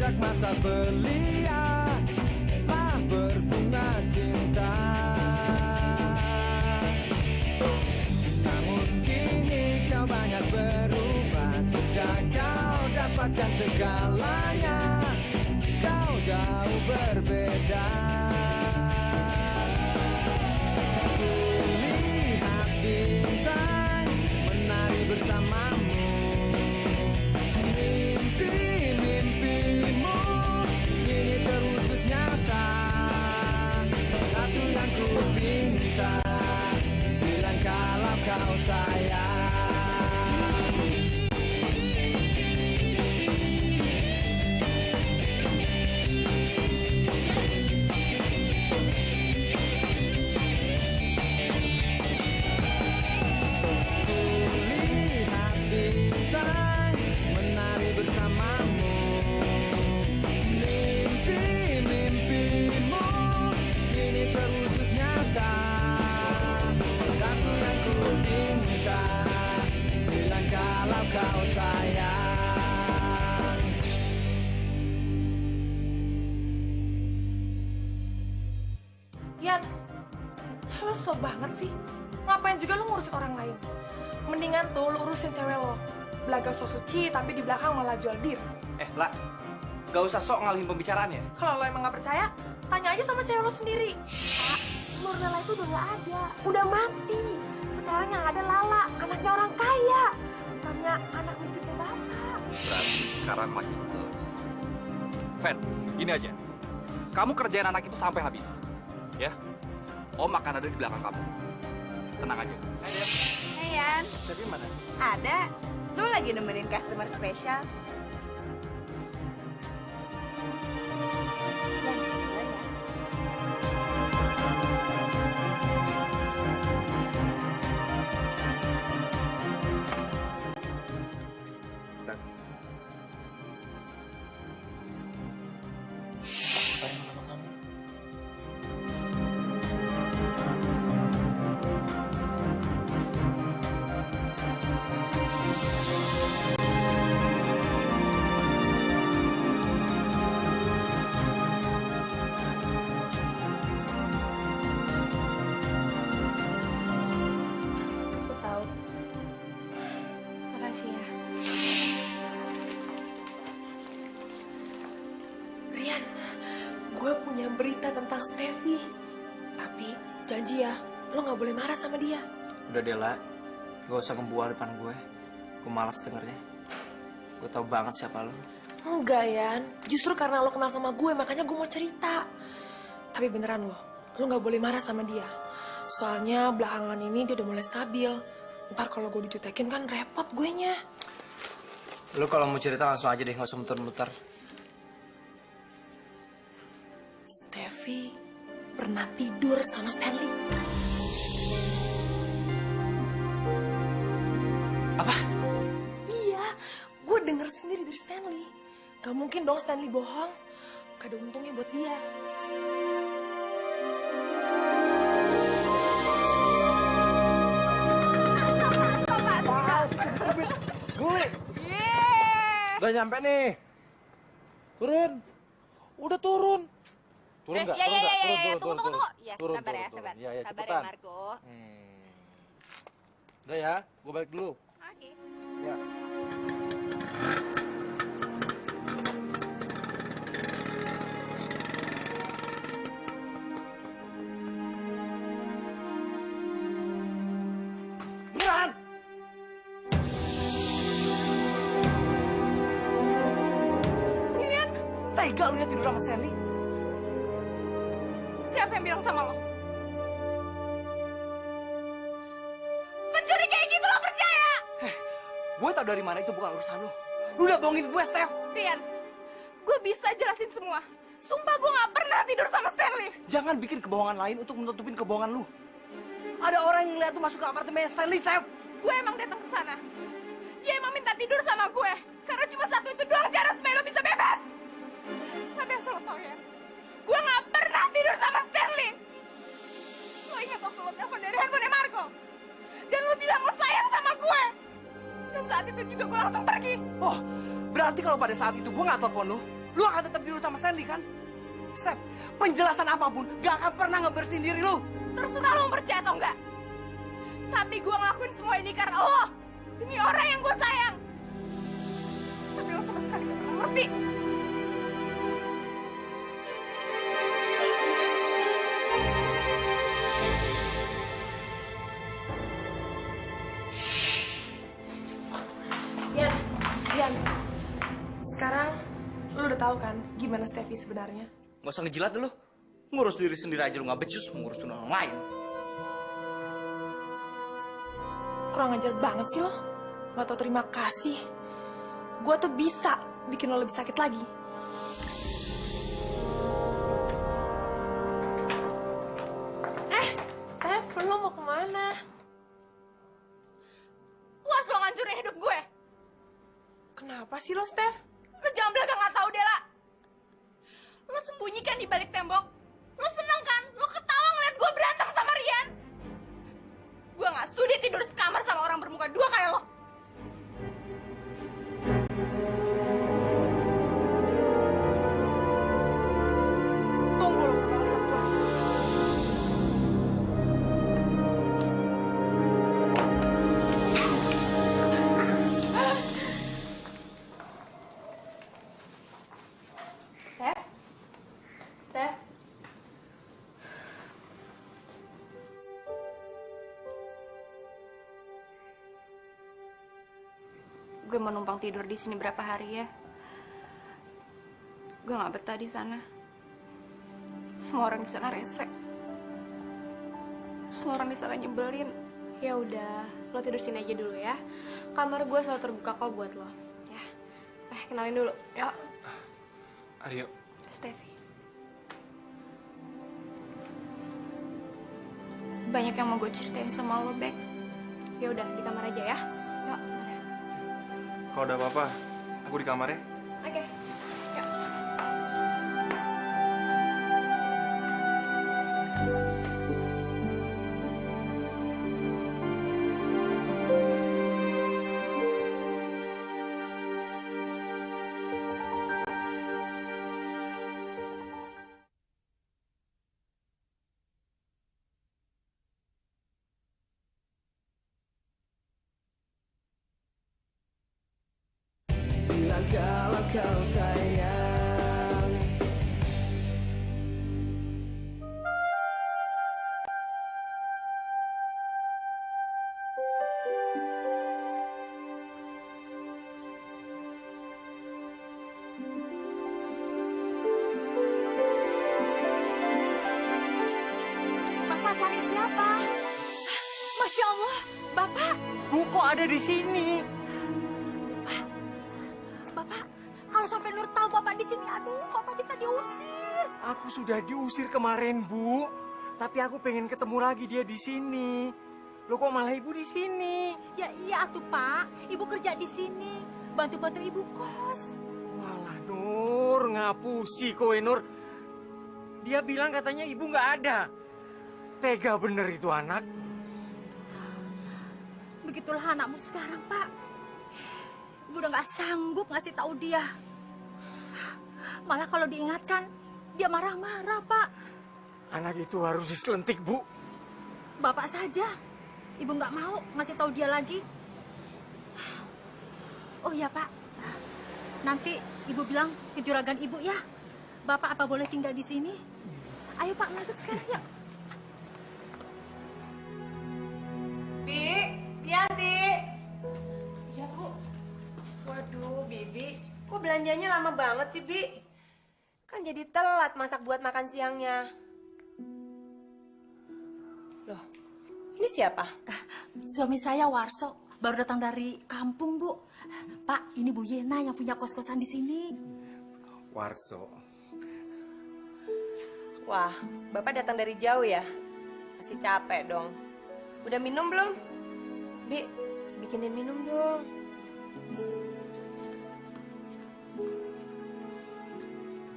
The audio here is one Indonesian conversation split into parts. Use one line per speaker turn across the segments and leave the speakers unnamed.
sejak masa belia telah berbunga cinta. Namun kini kau banyak berubah sejak kau dapatkan segalanya. Kau jauh berbeda. Kulihat bintang menari bersamamu. Mimpi-mimpimu kini terwujud nyata. Satu yang ku minta, bilang kalau kau sayang. Kulihat bintang menari bersamamu. Mimpi-mimpimu kini terwujud nyata. Satu yang ku minta, bilang kalau kau sayang.
Yan, lo so banget sih. Ngapain juga lo ngurusin orang lain? Mendingan tuh lo urusin cewek lo. Belaga so suci, tapi di belakang malah jual dir.
Lah, gak usah sok ngalihin pembicaraannya.
Kalau lo emang gak percaya, tanya aja sama cewek lo sendiri.
Kak, Nurlela itu udah gak ada. Udah mati. Sekarang yang ada Lala, anaknya orang kaya. Bukannya anak miskinnya bapak.
Berarti sekarang makin jelas. Fen, gini aja. Kamu kerjain anak itu sampai habis. Ya? Om akan ada di belakang kamu. Tenang aja.
Hey Yan,
Jadi mana?
ada. Tuh lagi nemenin customer spesial. Yan, duluan ya.
Stan. Apa yang sama kamu?
Aku tahu. Makasih ya.
Rian, gue punya berita tentang Steffi. Tapi janji ya, lo gak boleh marah sama dia.
Udah Dela, gak usah ngebual depan gue. Gue malas dengernya. Gue tau banget siapa lo.
Enggak, Yan. Justru karena lo kenal sama gue, makanya gue mau cerita. Tapi beneran lo gak boleh marah sama dia. Soalnya belakangan ini dia udah mulai stabil. Ntar kalau gue dijutekin kan repot gue nya.
Lo kalau mau cerita langsung aja deh, gak usah muter-muter.
Steffi pernah tidur sama Stanley.
Apa?
Iya, gue denger sendiri dari Stanley. Gak mungkin dong Stanley bohong. Gak ada untungnya buat dia.
Udah nyampe nih. Turun. Udah turun. Turun nggak?
Ya,
Turun nggak? Turun, turun,
tunggu,
turun,
tunggu.
turun.
Ya,
Turun,
sabar ya,
turun,
sabar.
turun. Ya, ya,
Sabar ya,
cepetan.
Marco.
Udah ya, gue balik dulu.
Oke.
Ya. Beneran?
Rian,
Tega lu ya tidur sama Stanley?
siapa yang bilang sama lo? Pencuri kayak gitu lo percaya?
Gue tau dari mana itu bukan urusan lo. Lu udah bohongin gue, Steph.
Rian, gue bisa jelasin semua. Sumpah gue gak pernah tidur sama Stanley.
Jangan bikin kebohongan lain untuk menutupin kebohongan lu. Ada orang yang ngeliat tuh masuk ke apartemen Stanley, Steph.
Gue emang datang ke sana. Dia emang minta tidur sama gue. Karena cuma satu itu doang cara supaya lo bisa bebas. Tapi asal lo tau ya, gue gak pernah tidur sama Stanley. Lo ingat waktu lo telepon dari handphone Marco? Dan lo bilang lo sayang sama gue. Dan saat itu juga gue langsung pergi.
Oh, berarti kalau pada saat itu gue nggak telepon lu,
lu akan tetap tidur sama Stanley kan? Steph, penjelasan apapun gak akan pernah ngebersihin diri lu.
Terserah lo percaya atau enggak. Tapi gue ngelakuin semua ini karena lo. Demi orang yang gue sayang. Tapi lo sama sekali gak pernah ngerti.
Yan, sekarang lu udah tahu kan gimana Steffi sebenarnya?
Gak usah ngejilat lu. Ngurus diri sendiri aja lu gak becus, mengurus orang lain.
Kurang ajar banget sih lo. Gak tau terima kasih. Gua tuh bisa bikin lo lebih sakit lagi. Steph, lo mau kemana?
Puas lo ngancurin hidup gue.
Kenapa sih lo, Steph?
Lo jangan bilang gak tau Dela. Lo sembunyikan di balik tembok. Lo seneng kan? Lo ketawa ngeliat gue berantem sama Rian. Gue gak sudi tidur sekamar sama orang bermuka dua kayak lo.
Tunggu lo merasa puas. Steph?
Gue mau numpang tidur di sini berapa hari ya. Gue gak betah di sana. Semua orang di sana resek. Semua orang di sana nyebelin.
Ya udah, lo tidur sini aja dulu ya. Kamar gue selalu terbuka kok buat lo. Ya, kenalin dulu. Ya,
Aryo.
Steffi. Banyak yang mau gue ceritain sama lo, Bek.
ya udah di kamar aja ya.
Ya.
Kalau ada apa-apa, aku di kamar ya.
Oke. Ya.
Bilang kalau kau sayang.
Bapak cari siapa? Masya Allah, Bapak.
Bu, kok ada di sini?
Bapak, kalau sampai Nur tahu Bapak di sini, aduh, Bapak bisa diusir.
Aku sudah diusir kemarin, Bu. Tapi aku pengen ketemu lagi dia di sini. Loh, kok malah Ibu di sini?
Ya iya atuh, Pak. Ibu kerja di sini. Bantu-bantu Ibu kos.
Walah, Nur, ngapusi kowe, Nur. Dia bilang katanya Ibu nggak ada. Tega bener itu anak.
Begitulah anakmu sekarang, Pak. Ibu udah nggak sanggup ngasih tahu dia. Malah kalau diingatkan, dia marah-marah, Pak.
Anak itu harus diselentik, Bu.
Bapak saja. Ibu nggak mau ngasih tahu dia lagi. Oh ya, Pak. Nanti Ibu bilang ke juragan Ibu ya. Bapak apa boleh tinggal di sini? Ayo, Pak, masuk sekarang yuk.
Bi, Yanti. Iya, Bu. Waduh, Bibi. Kok belanjanya lama banget sih, Bi? Kan jadi telat masak buat makan siangnya. Loh, ini siapa?
Suami saya Warso, baru datang dari kampung, Bu. Pak, ini Bu Yena yang punya kos-kosan di sini.
Warso.
Wah, Bapak datang dari jauh ya? Masih capek dong. Udah minum belum? Bi, bikinin minum dong.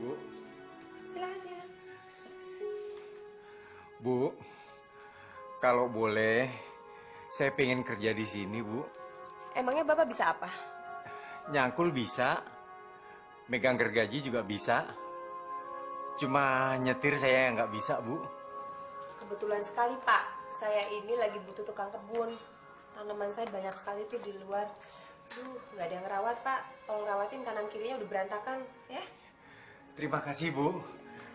Bu.
Silakan, silakan.
Bu, kalau boleh, saya pengen kerja di sini, Bu.
Emangnya Bapak bisa apa?
Nyangkul bisa, Megang gergaji juga bisa. Cuma nyetir saya yang nggak bisa, Bu.
Kebetulan sekali, Pak. Saya ini lagi butuh tukang kebun. Tanaman saya banyak sekali tuh di luar. Nggak ada yang ngerawat, Pak. Tolong rawatin, kanan kirinya udah berantakan, ya.
Terima kasih, Bu.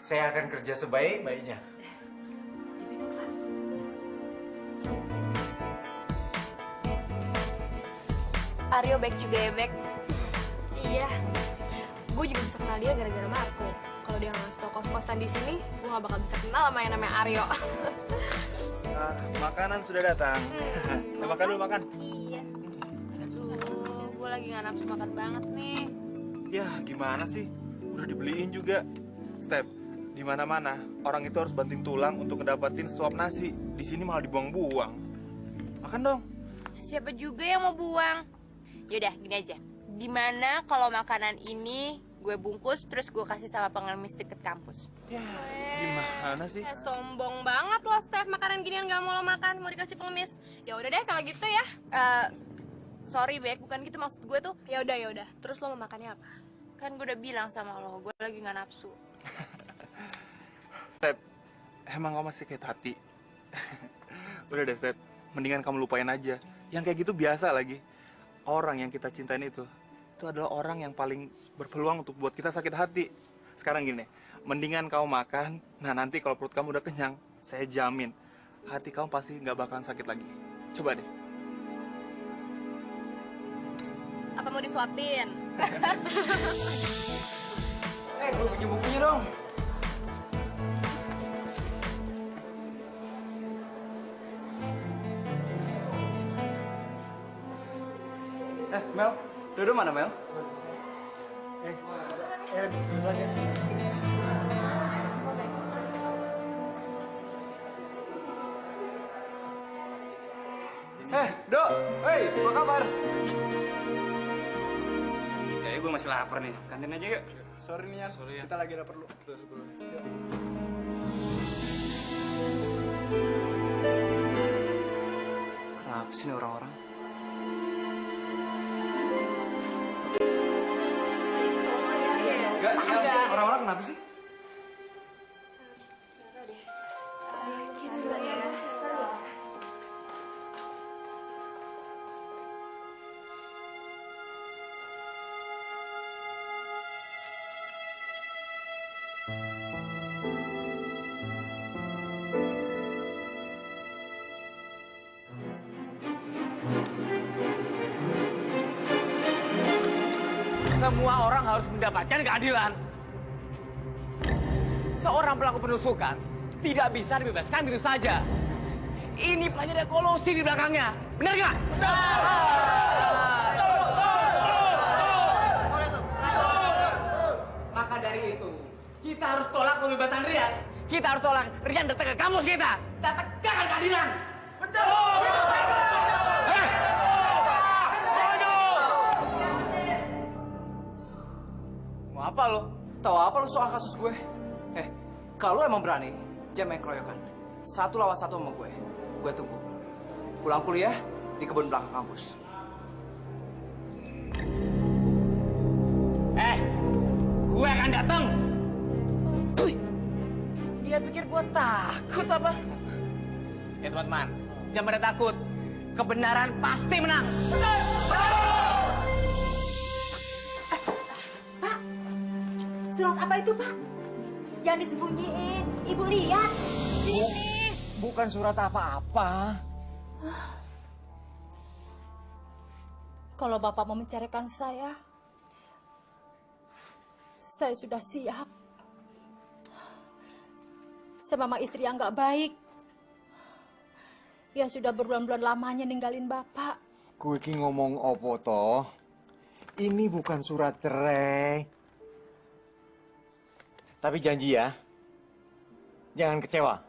Saya akan kerja sebaik-baiknya.
Aryo baik juga ya, Bek. Iya. Gue juga bisa kenal dia gara-gara Marco. Kalau dia ngasih tau kos-kosan di sini, gue gak bakal bisa kenal sama yang namanya Aryo.
Makanan sudah datang. Makan dulu, makan.
Iya. Aduh, gue lagi gak nafsu makan banget nih.
Ya, gimana sih? Udah dibeliin juga. Step, di mana-mana orang itu harus banting tulang untuk ngedapatin suap nasi. Di sini malah dibuang-buang. Makan dong.
Siapa juga yang mau buang? Yaudah, gini aja. Gimana kalau makanan ini gue bungkus terus gue kasih sama pengemis deket kampus?
Ya, gimana sih?
Sombong banget lo, Steph. Makanan ginian gak mau lo makan, mau dikasih pengemis. Ya udah deh kalau gitu ya.
Sorry, Bek, bukan gitu maksud gue tuh.
Ya udah. Terus lo mau makannya apa?
Kan gue udah bilang sama lo, gue lagi gak nafsu.
Step, emang kamu masih kayak hati. Udah deh, Step. Mendingan kamu lupain aja. Yang kayak gitu biasa lagi. Orang yang kita cintain itu adalah orang yang paling berpeluang untuk buat kita sakit hati. Sekarang gini, mendingan kamu makan. Nah, nanti kalau perut kamu udah kenyang, saya jamin hati kamu pasti nggak bakalan sakit lagi. Coba deh.
Apa mau disuapin?
Gue punya bukunya dong.
Mel, Dodo mana, Mel? Do, hei, apa kabar?
Ya, gue masih lapar nih. Kantin aja yuk.
Sorry nih, Yan. Kita lagi ada perlu.
Kenapa sih nih orang-orang?
Enggak, orang-orang kenapa sih?
Semua orang harus mendapatkan keadilan. Seorang pelaku penusukan tidak bisa dibebaskan begitu saja. Ini pasti ada kolusi di belakangnya. Benar nggak? Maka dari itu, kita harus tolak pembebasan Rian. Kita harus tolak Rian datang ke kampus kita. Kita tegakkan keadilan. Betul!
Mau apa lo? Tahu apa lo soal kasus gue? Kalau emang berani, jangan main keroyokan. 1 lawan 1 sama gue. Gue tunggu. Pulang kuliah di kebun belakang kampus.
Gue akan datang. Dia pikir gue takut apa? Ya teman-teman, jangan pada takut. Kebenaran pasti menang.
Pak, surat apa itu, Pak? Jangan disembunyiin. Ibu lihat. Sini.
Bukan surat apa-apa.
Kalau Bapak mau menceraikan saya sudah siap. Saya memang istri yang nggak baik. Ya sudah berbulan-bulan lamanya ninggalin Bapak.
Kowe iki ngomong opo toh? Ini bukan surat cerai. Tapi janji ya, jangan kecewa.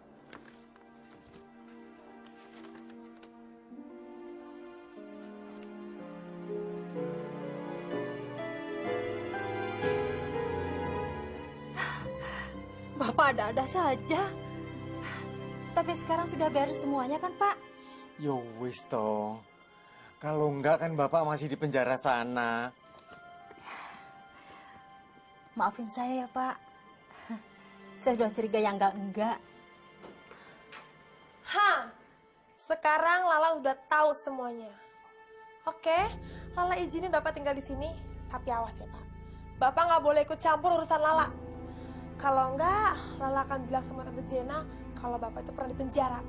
Bapak ada-ada saja. Tapi sekarang sudah beres semuanya kan, Pak?
Yo wis toh. Kalau enggak kan Bapak masih di penjara sana.
Maafin saya ya, Pak. Saya sudah curiga yang enggak.
Sekarang Lala udah tahu semuanya. Oke, Lala izinin Bapak tinggal di sini, tapi awas ya Pak. Bapak nggak boleh ikut campur urusan Lala. Kalau enggak, Lala akan bilang sama Tante Jena kalau Bapak itu pernah dipenjara.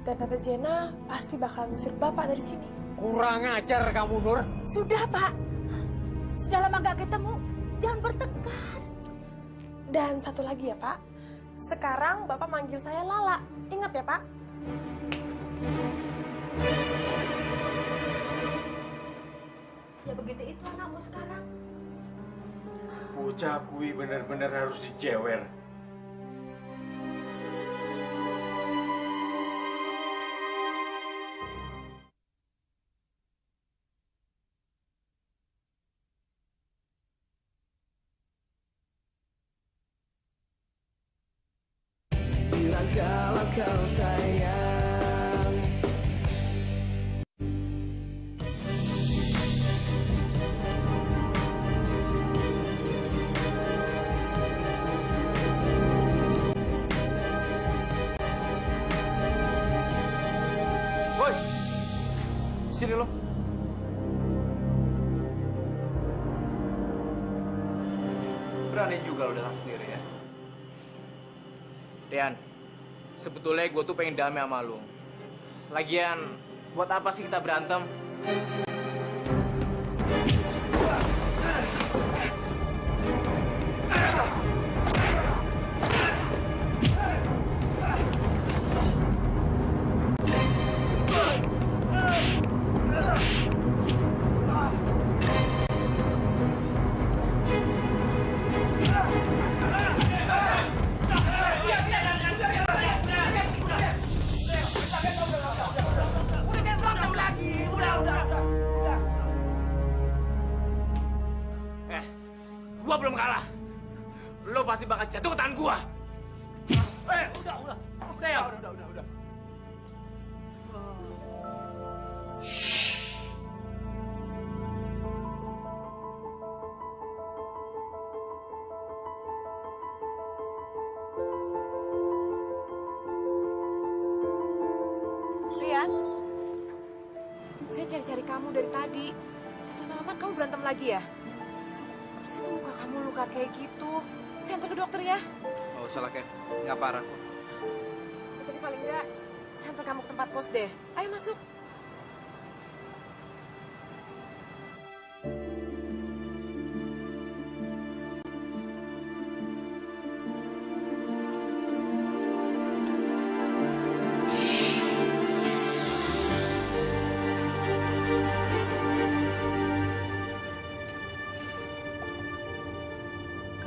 Dan Tante Jena pasti bakal ngusir Bapak dari sini.
Kurang ajar kamu, Nur.
Sudah, Pak. Sudah lama nggak ketemu. Jangan bertengkar.
Dan satu lagi ya Pak, sekarang Bapak manggil saya Lala. Ingat ya Pak?
Ya begitu itu anakmu sekarang.
Bocah kui bener-bener harus dijewer.
Bila kalau kau sayang.
Woi, sini lo. Berani juga lo datang sendiri ya. Rian, sebetulnya gue tuh pengen damai sama lo. Lagian, buat apa sih kita berantem? Gua belum kalah. Lo pasti bakal jatuh ke tangan gua. Udah ya. Udah.
Rian, saya cari-cari kamu dari tadi. Lama-lama kamu berantem lagi ya? Terus itu muka kamu luka kayak gitu. Saya antar ke dokter ya.
Gak usah lah, Ken. Nggak parah kok.
Tapi paling enggak, saya antar kamu ke tempat pos deh. Ayo masuk.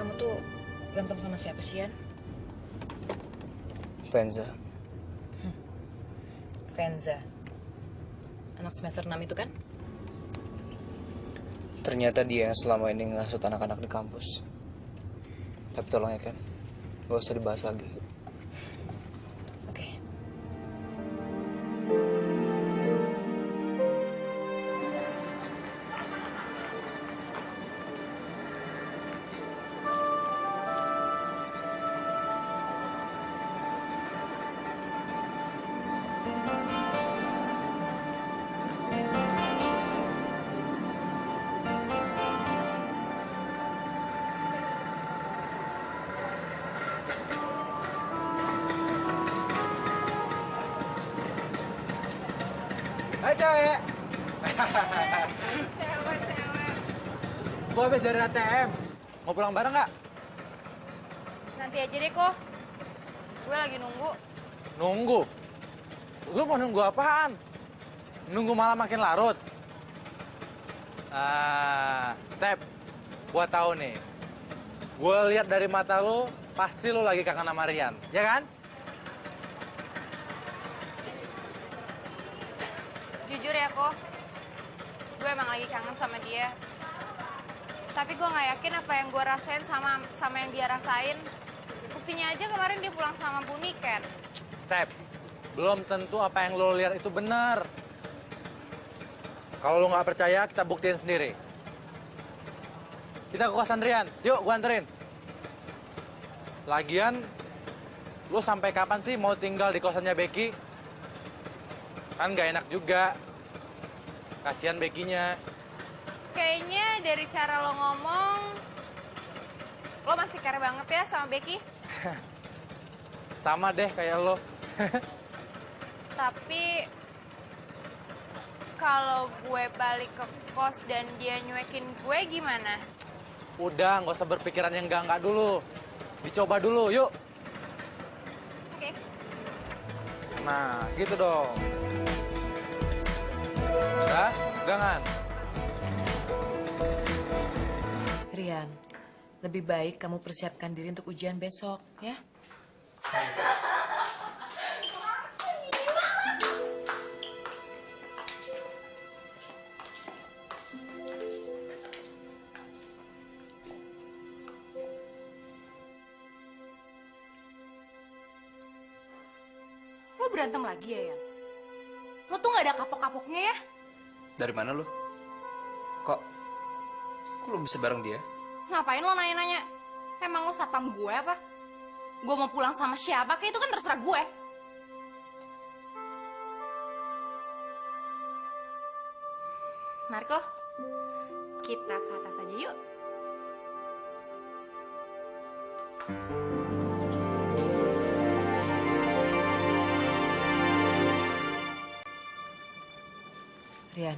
Kamu tuh berantem sama siapa sih, Yan?
Venza.
Venza. Anak semester 6 itu kan?
Ternyata dia yang selama ini ngasut anak-anak di kampus. Tapi tolong ya, Ken. Gak usah dibahas lagi.
Oke.
Hai cewek. Gue habis dari ATM. Mau pulang bareng nggak?
Nanti aja deh kok. Gue lagi nunggu.
Nunggu? Lu mau nunggu apaan? Nunggu malah makin larut? Tep, gua tahu nih. Gua lihat dari mata lu, pasti lu lagi kangen sama Rian, ya kan?
Jujur ya kok, gue emang lagi kangen sama dia. Tapi gue nggak yakin apa yang gue rasain sama yang dia rasain. Buktinya aja kemarin dia pulang sama Bu Niken.
Tep, belum tentu apa yang lu lihat itu benar. Kalau lu nggak percaya, kita buktiin sendiri. kita ke kosan Rian. Yuk, gua anterin. Lagian, lu sampai kapan sih mau tinggal di kosannya Becky? Kan gak enak juga. Kasihan Becky-nya.
Kayaknya dari cara lo ngomong, lo masih care banget ya sama Becky.
Sama deh kayak lo.
Tapi kalau gue balik ke kos dan dia nyuekin gue gimana?
Udah, nggak usah berpikiran yang enggak dulu. Dicoba dulu, yuk.
Oke.
Nah, gitu dong. Udah, pegangan.
Rian, lebih baik kamu persiapkan diri untuk ujian besok, ya?
Lo berantem lagi ya, Yan? Lo tuh gak ada kapok-kapoknya ya?
Dari mana lu? Kok lu bisa bareng dia?
Ngapain lo nanya-nanya? Emang lo satpam gue apa? Gue mau pulang sama siapa, kayak itu kan terserah gue. Marco, kita ke atas aja yuk.
Rian,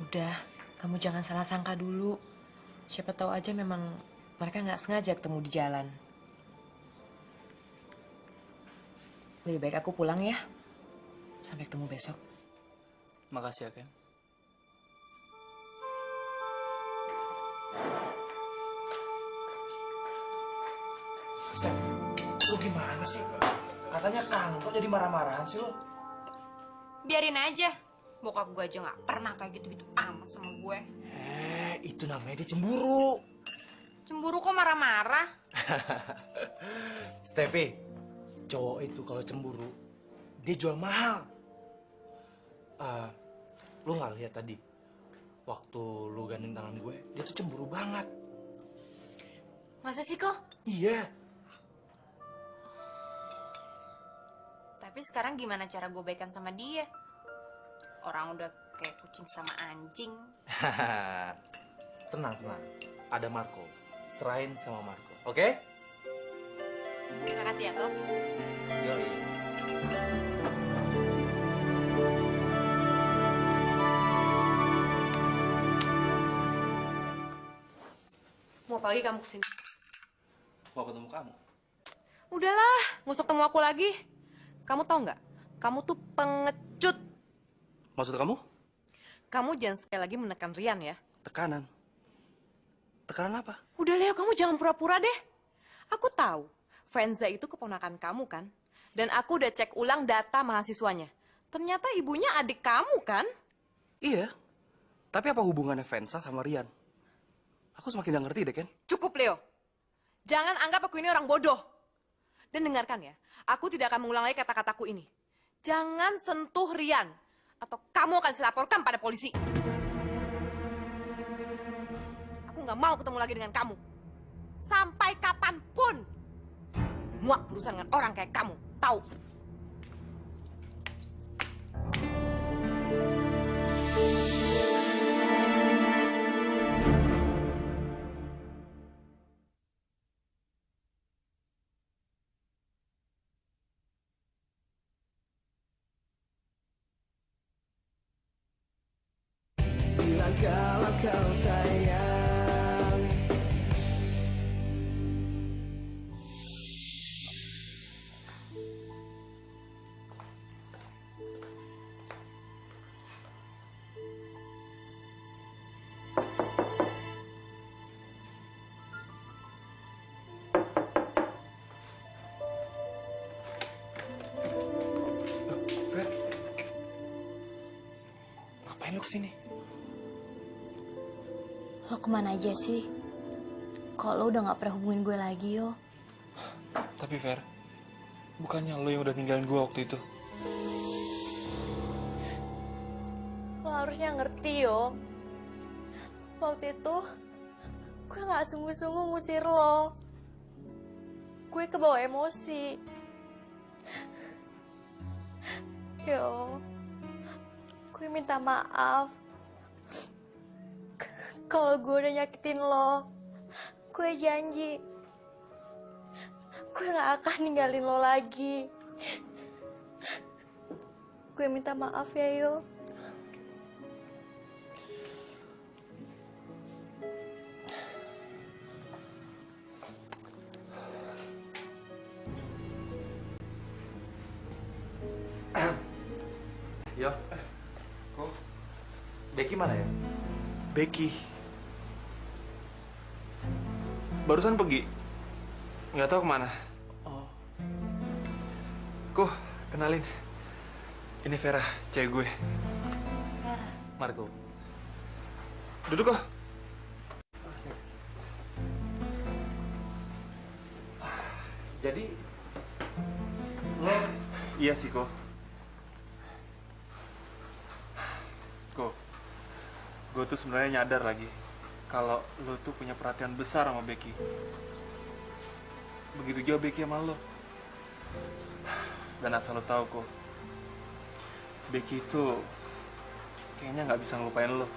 udah, kamu jangan salah sangka dulu. Siapa tahu aja memang mereka nggak sengaja ketemu di jalan. Lebih baik aku pulang ya. Sampai ketemu besok.
Makasih ya, Ken.
Step, lu gimana sih? Katanya kangen, kok jadi marah-marahan sih lu?
Biarin aja. Bokap gue aja gak pernah kayak gitu-gitu amat sama gue.
Itu namanya dia cemburu.
Cemburu kok marah-marah?
Stepi, cowok itu kalau cemburu, dia jual mahal. Lu gak lihat tadi, waktu lu gandeng tangan gue, dia tuh cemburu banget.
Masa sih kok?
Iya.
Tapi sekarang gimana cara gue baikan sama dia? Orang udah kayak kucing sama anjing.
Tenang. Ada Marco. Serahin sama Marco, oke?
Terima kasih ya, Kok.
Yoi.
Mau apa lagi kamu kesini?
Mau ketemu kamu.
Udahlah, nggak usah ketemu aku lagi. Kamu tahu nggak? Kamu tuh pengecut.
Maksud kamu?
Kamu jangan sekali lagi menekan Rian ya.
Tekanan. Tekanan apa?
Udah Leo, kamu jangan pura-pura deh. Aku tahu, Fenza itu keponakan kamu kan? Dan aku udah cek ulang data mahasiswanya. Ternyata ibunya adik kamu kan?
Iya. Tapi apa hubungannya Fenza sama Rian? Aku semakin gak ngerti deh, Ken.
Cukup Leo. Jangan anggap aku ini orang bodoh. Dan dengarkan ya, aku tidak akan mengulang lagi kata-kataku ini. Jangan sentuh Rian. Atau kamu akan saya laporkan pada polisi. Aku nggak mau ketemu lagi dengan kamu. Sampai kapanpun. Muak berurusan dengan orang kayak kamu. Tahu?
Bilang kalau kau sayang.
Fer, ngapain lu kesini?
Lo kemana aja sih? Kok lo udah gak pernah hubungin gue lagi, yo?
Tapi Fer, bukannya lo yang udah ninggalin gue waktu itu?
Lo harusnya ngerti yo. Waktu itu, Gue gak sungguh-sungguh ngusir lo. Gue kebawa emosi. Yo, gue minta maaf. Kalau gue udah nyakitin lo, gue janji gue gak akan ninggalin lo lagi. Gue minta maaf ya, Yo.
Yo. Kok? Becky mana ya?
Becky. Barusan pergi. Nggak tahu kemana.
Oh.
Kok, kenalin. Ini Vera, cewek gue. Marco. Duduk kok.
Jadi lo
Iya sih, kok. Kok, gue tuh sebenarnya nyadar lagi kalau lo tuh punya perhatian besar sama Becky. Begitu juga Becky sama lo. Dan asal lo tahu, kok, Becky itu kayaknya nggak bisa ngelupain lo.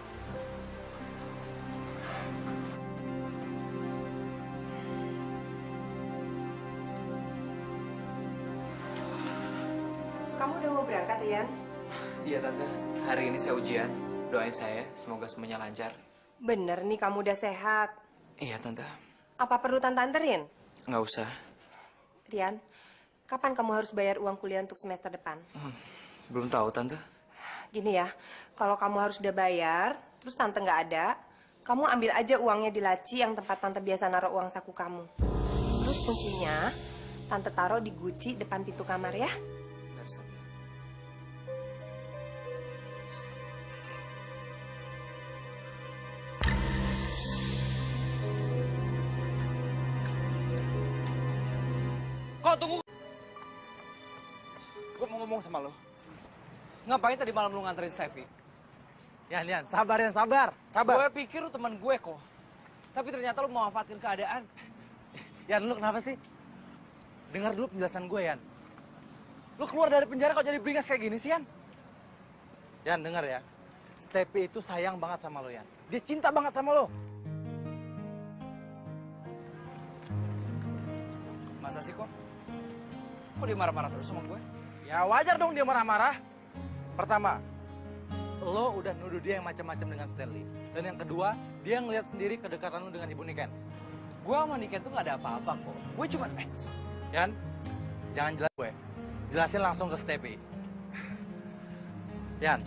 Kamu udah mau berangkat, Rian?
Iya, Tante. Hari ini saya ujian. Doain saya, semoga semuanya lancar.
Bener nih, kamu udah sehat.
Iya, Tante.
Apa perlu Tante anterin?
Nggak usah.
Rian, kapan kamu harus bayar uang kuliah untuk semester depan?
Belum tahu, Tante.
Gini ya, kalau kamu harus udah bayar, terus Tante nggak ada, kamu ambil aja uangnya di laci yang tempat Tante biasa naruh uang saku kamu. Terus kuncinya, Tante taruh di guci depan pintu kamar ya.
Kok tunggu. Gue mau ngomong sama lo. Ngapain tadi malam lu nganterin Steffi?
Yan, sabar Yan, sabar.
Gue pikir lu teman gue kok. Tapi ternyata lu memanfaatkan keadaan.
Yan, lu kenapa sih? Dengar dulu penjelasan gue, Yan. Lu keluar dari penjara kok jadi beringas kayak gini sih, Yan? Yan, dengar ya. Steffi itu sayang banget sama lo, Yan. Dia cinta banget sama lo.
Masa sih kok? Kok dia marah-marah terus sama gue?
Ya wajar dong dia marah-marah. Pertama, lo udah nuduh dia yang macam-macam dengan Stanley. Dan yang kedua, dia ngeliat sendiri kedekatan lo dengan Ibu Niken.
Gue sama Niken tuh gak ada apa-apa kok. Gue cuma
Yan, jangan jelas gue. Jelasin langsung ke Steffi. Yan,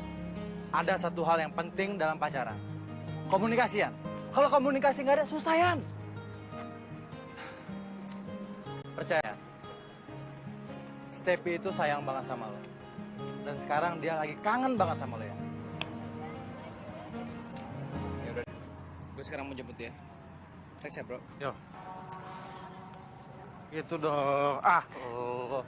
ada satu hal yang penting dalam pacaran. Komunikasi, Yan. Kalau komunikasi nggak ada, susah, Yan. Percaya. Steffi itu sayang banget sama lo. Dan sekarang dia lagi kangen banget sama lo, ya.
Yaudah, gue sekarang mau jemput ya. Thanks ya, bro.
Yo. Gitu dong. Ah, oh.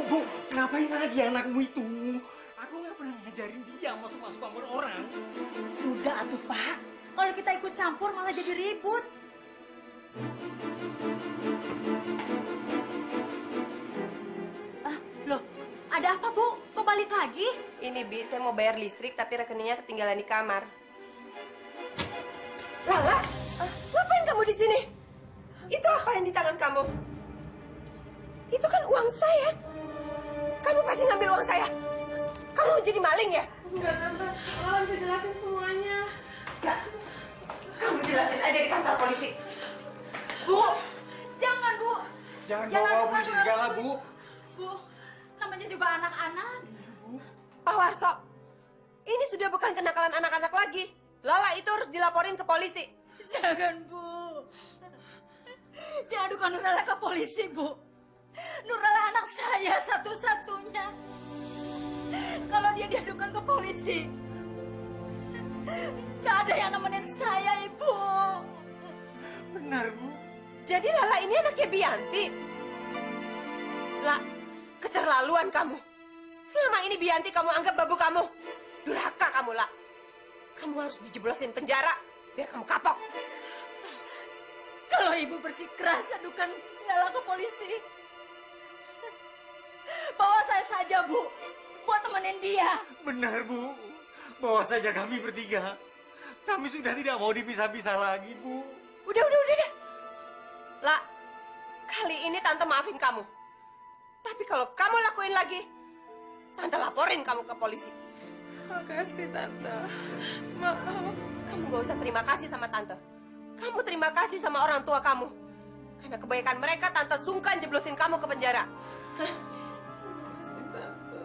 Bu, ngapain lagi anakmu itu? Aku nggak pernah ngajarin dia masuk-masuk kamar orang.
Sudah atuh Pak, kalau kita ikut campur malah jadi ribut. Loh, ada apa Bu? Kok balik lagi?
Ini Bi, saya mau bayar listrik tapi rekeningnya ketinggalan di kamar. Lala, ngapain kamu di sini? Itu apa yang di tangan kamu? Itu kan uang saya. Kamu pasti ngambil uang saya. Kamu mau jadi maling ya?
Enggak, Tante. Lala bisa jelasin semuanya.
Kamu jelasin aja di kantor polisi.
Bu, jangan Bu.
Jangan
Jangan
bawa
buka
polisi
surat
segala,
polisi.
Bu.
Bu, namanya juga anak-anak.
Pak Warso, ini sudah bukan kenakalan anak-anak lagi. Lala itu harus dilaporin ke polisi.
Jangan, Bu. Jangan adukan Nurala ke polisi, Bu. Nurala anak saya satu-satunya. Kalau dia diadukan ke polisi, gak ada yang nemenin saya, Ibu.
Benar, Bu.
Jadi Lala ini anaknya Bianti. La, keterlaluan kamu. Selama ini Bianti kamu anggap babu kamu. Durhaka kamu, La. Kamu harus dijeblosin penjara biar kamu kapok.
Kalau ibu bersikeras adukan Lala ke polisi. Bawa saya saja, Bu. Buat temenin dia.
Benar, Bu. Bawa saja kami bertiga. Kami sudah tidak mau dipisah-pisah lagi, Bu.
Udah. La, kali ini Tante maafin kamu. Tapi kalau kamu lakuin lagi, Tante laporin kamu ke polisi.
Makasih, Tante. Maaf.
Kamu gak usah terima kasih sama Tante. Kamu terima kasih sama orang tua kamu. Karena kebaikan mereka, Tante sungkan jeblosin kamu ke penjara.
Makasih, Tante.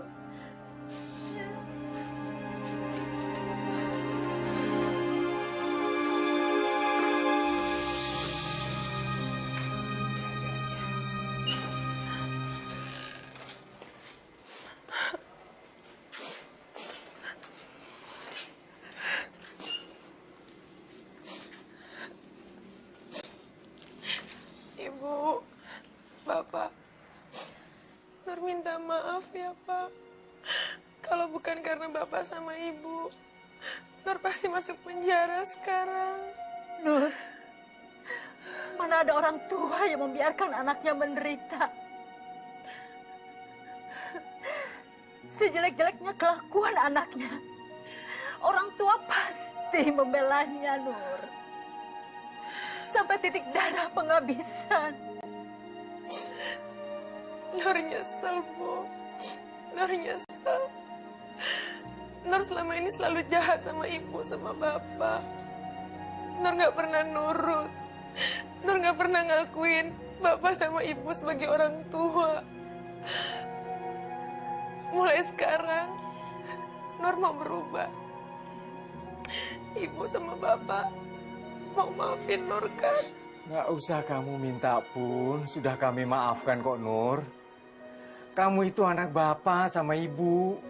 Ibu, Bapak, Nur minta maaf ya, Pak. Kalau bukan karena Bapak sama Ibu, Nur pasti masuk penjara sekarang.
Nur, mana ada orang tua yang membiarkan anaknya menderita? Sejelek-jeleknya kelakuan anaknya, orang tua pasti membelanya, Nur. Sampai titik darah penghabisan.
Nur nyesel, Bu. Nur nyesel. Nur selama ini selalu jahat sama Ibu, sama Bapak. Nur gak pernah nurut. Nur gak pernah ngakuin Bapak sama Ibu sebagai orang tua. Mulai sekarang, Nur mau berubah. Ibu sama Bapak mau maafin Nur kan?
Nggak usah kamu minta pun, sudah kami maafkan kok, Nur. Kamu itu anak bapak sama ibu.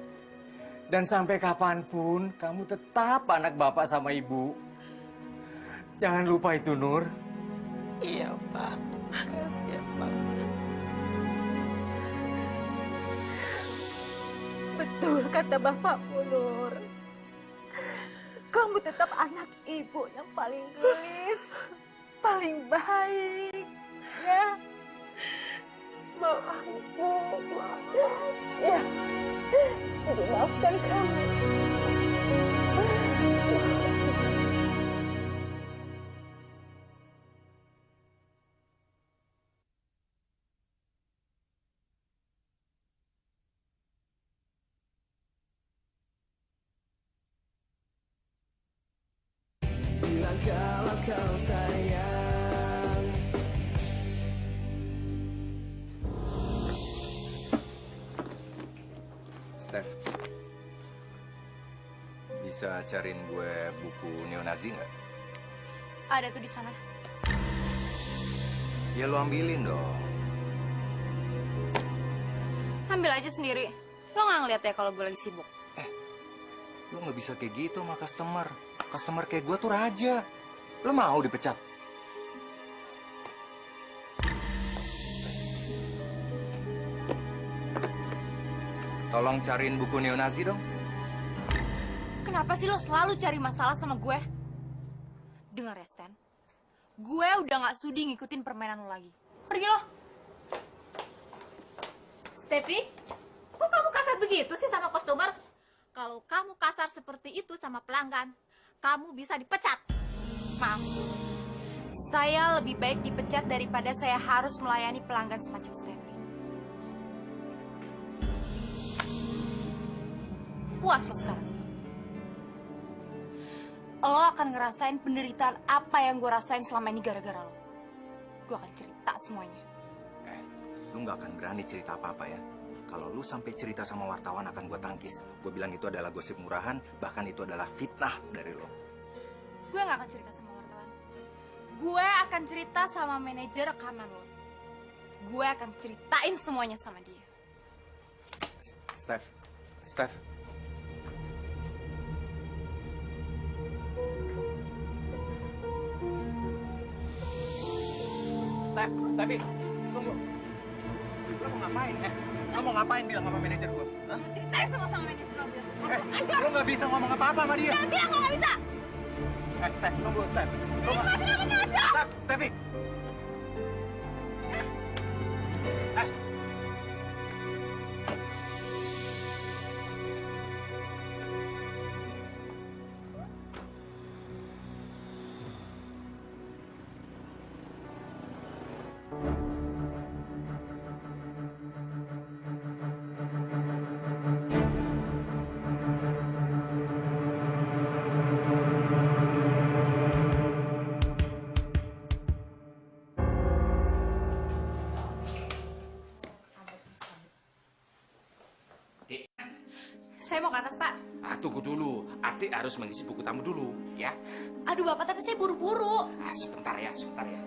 Dan sampai kapanpun, kamu tetap anak bapak sama ibu. Jangan lupa itu, Nur.
Iya, Pak. Makasih ya, Pak.
Betul kata bapakmu, Nur. Kamu tetap anak ibu yang paling gelis, paling baik, ya.
Maaf, Bu. Maaf.
Ya, Ibu maafkan kamu.
Bilang kalau kau sayang.
Steph, bisa cariin gue buku neonazi nggak?
Ada tuh di sana.
Ya lo ambilin dong.
Ambil aja sendiri. Lo nggak ngeliat ya kalau gue lagi sibuk?
Lo nggak bisa kayak gitu sama customer. Customer kayak gue tuh raja. Lo mau dipecat? Tolong cariin buku neonazi dong.
Kenapa sih lo selalu cari masalah sama gue? Dengar ya, Stan. Gue udah gak sudi ngikutin permainan lo lagi. Pergi lo.
Steffi, kok kamu kasar begitu sih sama customer? Kalau kamu kasar seperti itu sama pelanggan, kamu bisa dipecat.
Maaf. Saya lebih baik dipecat daripada saya harus melayani pelanggan semacam Stanley. Puas lo sekarang? Lo akan ngerasain penderitaan apa yang gue rasain selama ini gara-gara lo. Gue akan cerita semuanya.
Lu nggak akan berani cerita apa-apa ya. Kalau lu sampai cerita sama wartawan akan gue tangkis. Gue bilang itu adalah gosip murahan, bahkan itu adalah fitnah dari lo.
Gue nggak akan cerita sama wartawan. Gue akan cerita sama manajer rekaman lo. Gue akan ceritain semuanya sama dia.
Steph.
Tapi, tunggu. Lo mau ngapain, Lo mau ngapain bilang sama manajer gue?
Ceritain sama manajer lo bilang.
Lo nggak bisa ngomong apa-apa sama dia.
Jangan bilang lo nggak bisa.
Steph, tunggu, Steph.
Lepasin aku, jangan.
Steffi.
Saya mau ke atas, Pak.
Tunggu dulu. Adik harus mengisi buku tamu dulu, ya.
Aduh, Bapak, tapi saya buru-buru.
Sebentar ya, sebentar ya.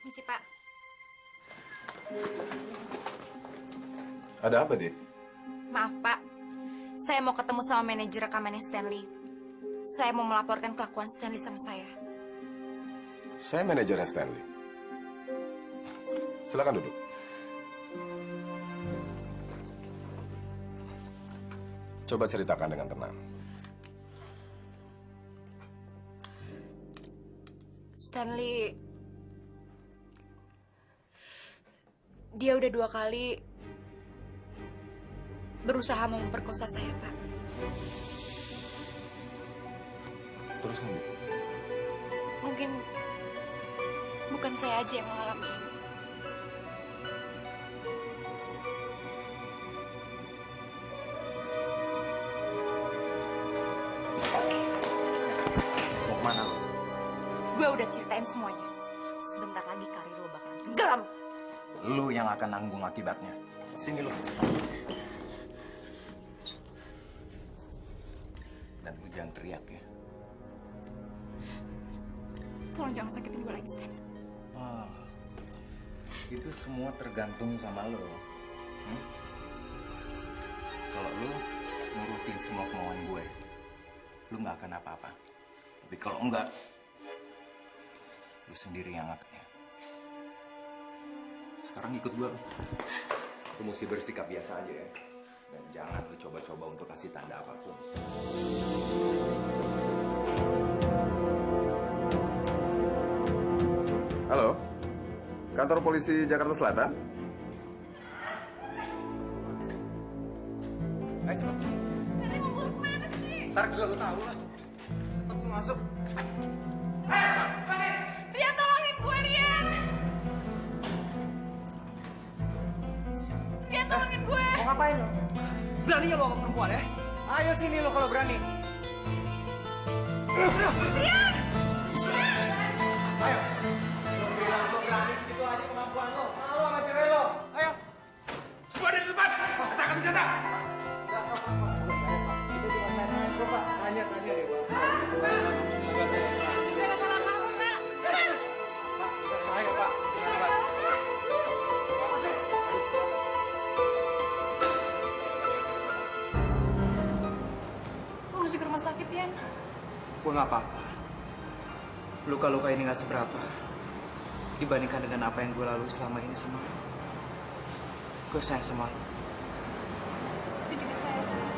Misi, Pak.
Ada apa, Dik?
Maaf, Pak. Saya mau ketemu sama manajer rekamannya Stanley. Saya mau melaporkan kelakuan Stanley sama saya.
Saya manajernya Stanley. Silakan duduk. Coba ceritakan dengan tenang.
Stanley, dia udah 2 kali berusaha memperkosa saya, Pak.
Terus kamu?
Mungkin bukan saya aja yang mengalami ini.
Mau kemana lo?
Gue udah ceritain semuanya. Sebentar lagi karir lo bakalan tenggelam.
Lu yang akan nanggung akibatnya. Sini lu. Dan lu jangan teriak ya.
Tolong jangan sakitin gue lagi, Stan.
Itu semua tergantung sama lo. Kalau lo nurutin semua kemauan gue, lo nggak akan apa-apa. Tapi kalau enggak, lo sendiri yang akannya. Sekarang ikut gue. Lo mesti bersikap biasa aja ya. Dan jangan lo coba-coba untuk kasih tanda apapun.
Halo, kantor polisi Jakarta Selatan?
Ayo cepat. Ntar juga lo tahu lah. Cepat lo masuk.
Rian, tolongin gue, Rian. Rian, tolongin gue.
Mau ngapain lo? Beraninya lo sama perempuan ya? Ayo sini lo kalau berani.
Rian!
Ayo. Lo bilang lo berani segitu aja kemampuan lo. Malu sama cewek lo. Ayo.
Semua di depan. Katakan senjata.
Itu cuma main-main kok, Pak. Tanya-tanya deh, Pak.
Saya salah paham, Pak.
Ayo, Pak.
Lo mesti ke rumah sakit, Rian.
Gue nggak apa-apa. Luka-luka ini nggak seberapa dibandingkan dengan apa yang gue lalui selama ini sama lo. Gue sayang sama lo.
Itu juga saya, sayang.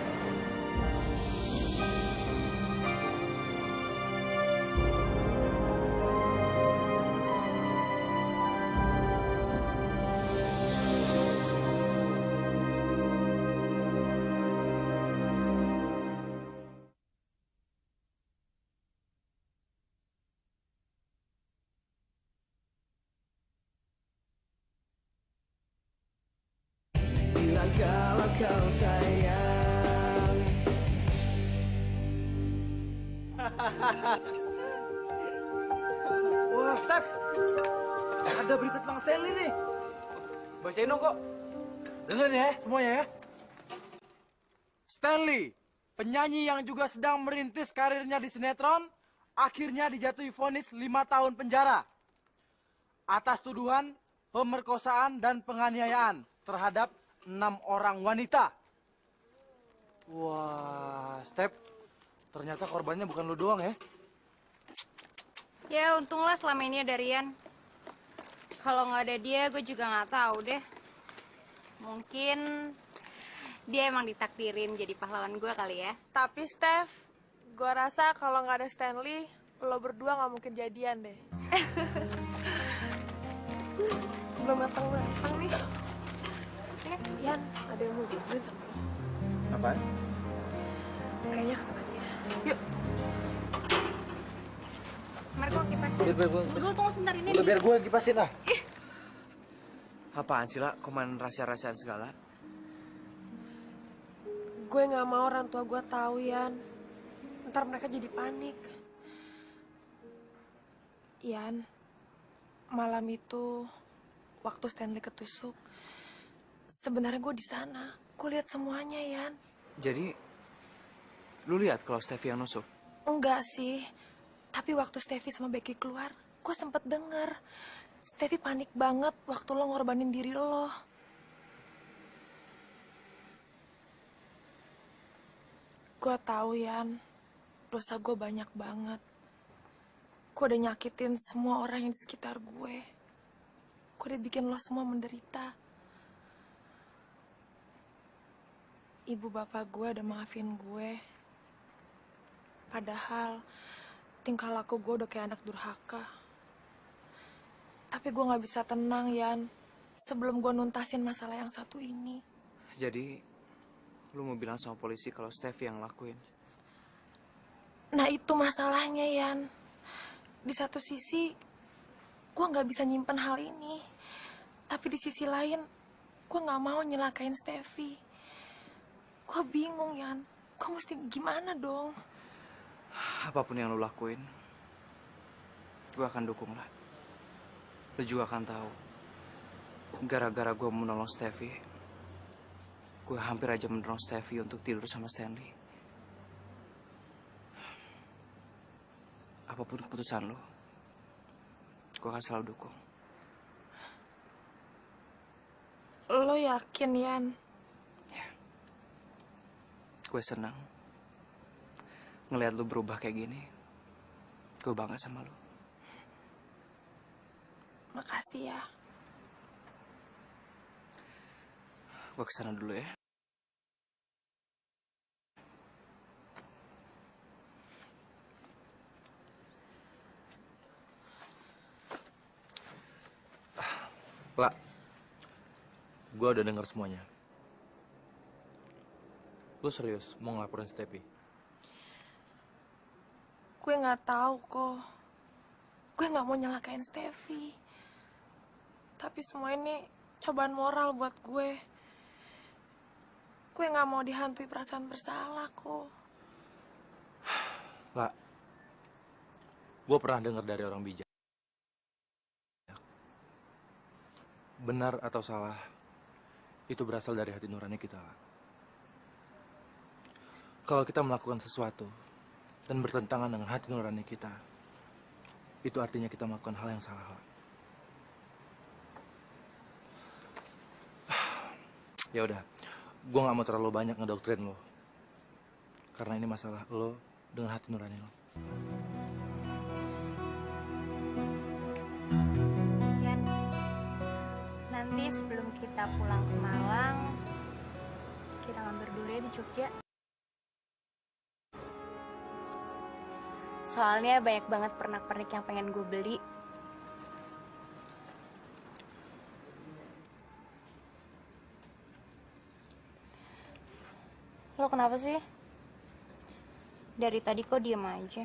Bilang kalau kau sayang.
Wah, Steph. Ada berita tentang Stanley nih. Bacain dong kok. Dengerin ya semuanya ya. Stanley, penyanyi yang juga sedang merintis karirnya di sinetron, akhirnya dijatuhi vonis 5 tahun penjara atas tuduhan pemerkosaan dan penganiayaan terhadap
6 orang wanita. Wah, Step, ternyata korbannya bukan lu doang ya?
Ya, untunglah selama ini ada Rian. Kalau nggak ada dia, gue juga nggak tahu deh. Mungkin dia emang ditakdirin jadi pahlawan gue kali ya.
Tapi Steph, gue rasa kalau nggak ada Stanley, lo berdua nggak mungkin jadian deh. Belum matang nih. Yan, ada yang mau jujur sama lo.
Apaan?
Kayaknya sengaja. Yuk.
Marco, kipas.
Biar gue.
Dulu tunggu sebentar ini.
Biar gue kipasin lah.
Apaan sih, lah? Kok main rahasia-rahasiaan segala?
Gue nggak mau orang tua gue tahu, Yan. Ntar mereka jadi panik. Yan, malam itu waktu Stanley ketusuk, sebenarnya gue di sana. Gue lihat semuanya, Yan.
Jadi, lu lihat kalau Steffi yang nusuk?
Enggak sih, tapi waktu Steffi sama Becky keluar, gue sempet denger. Steffi panik banget waktu lo ngorbanin diri lo. Gue tahu, Yan, dosa gue banyak banget. Gue udah nyakitin semua orang yang di sekitar gue. Gue udah bikin lo semua menderita. Ibu bapak gue udah maafin gue. Padahal tingkah laku gue udah kayak anak durhaka. Tapi gue gak bisa tenang, Yan, sebelum gue nuntasin masalah yang satu ini.
Jadi, lu mau bilang sama polisi kalau Steffi yang lakuin?
Nah itu masalahnya, Yan. Di satu sisi, gue gak bisa nyimpen hal ini. Tapi di sisi lain, gue gak mau nyelakain Steffi. Gue bingung, Yan. Gue mesti gimana dong?
Apapun yang lu lakuin, gue akan dukung lah. Lu juga akan tahu, gara-gara gue menolong Steffi, gue hampir aja mendorong Steffi untuk tidur sama Stanley. Apapun keputusan lu, gue akan selalu dukung.
Lo yakin, Yan?
Ya. Gue senang ngeliat lu berubah kayak gini. Gue bangga sama lu.
Makasih ya.
Gue kesana dulu ya.
Lah, gue udah denger semuanya. Lu serius mau ngelaporin Steffi?
Gue nggak tahu kok. Gue nggak mau nyelakain Steffi. Tapi semua ini cobaan moral buat gue. Gue nggak mau dihantui perasaan bersalah kok.
Lah, gue pernah dengar dari orang bijak. Benar atau salah, itu berasal dari hati nurani kita. Kalau kita melakukan sesuatu dan bertentangan dengan hati nurani kita, itu artinya kita melakukan hal yang salah. Ya udah, gue nggak mau terlalu banyak ngedoktrin lo, karena ini masalah lo dengan hati nurani lo.
Yan, nanti sebelum kita pulang ke Malang, kita mampir dulu ya di Jogja. Soalnya banyak banget pernak-pernik yang pengen gue beli. Lo kenapa sih? Dari tadi kok diem aja?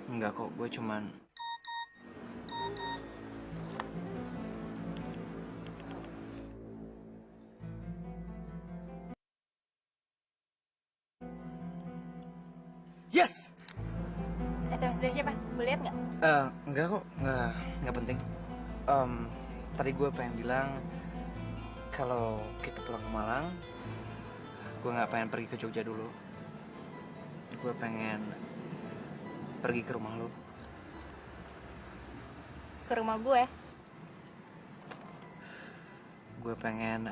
Enggak kok, gue cuman...
Yes!
SMS dari siapa? Boleh lihat nggak?
Enggak kok, enggak penting. Tadi gue pengen bilang kalau kita pulang ke Malang, gue nggak pengen pergi ke Jogja dulu. Gue pengen pergi ke rumah lo.
Ke rumah gue?
gue pengen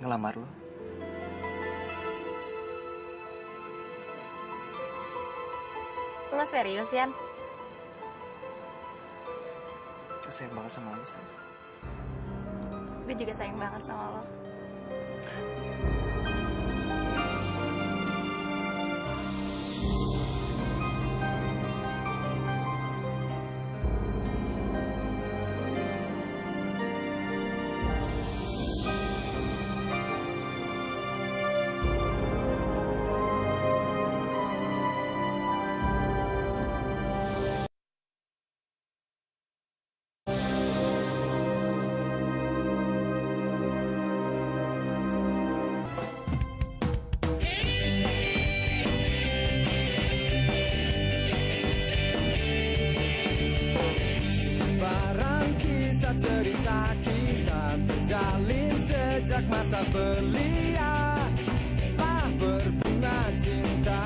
ngelamar lo.
Lo serius, Yan?
Gue sayang banget sama lo, Sam.
Gue juga sayang banget sama lo.
Cerita kita terjalin sejak masa belia, telah berbunga cinta.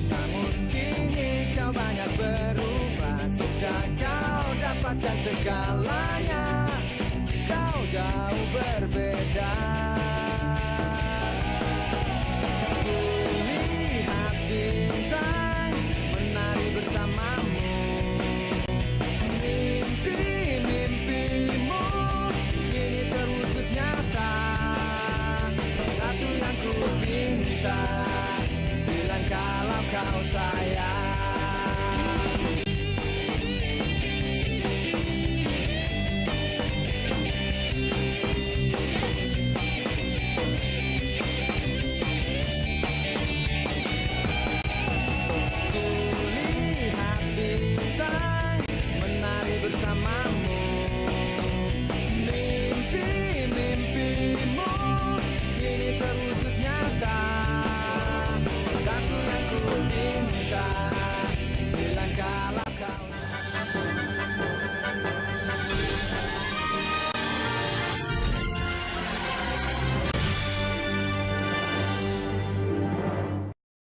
Namun kini kau banyak berubah sejak kau dapatkan segalanya. Kau jauh berbeda. Kulihat bintang menari bersamamu. Mimpi-mimpimu kini terwujud nyata. Satu yang ku minta, bilang kalau kau sayang.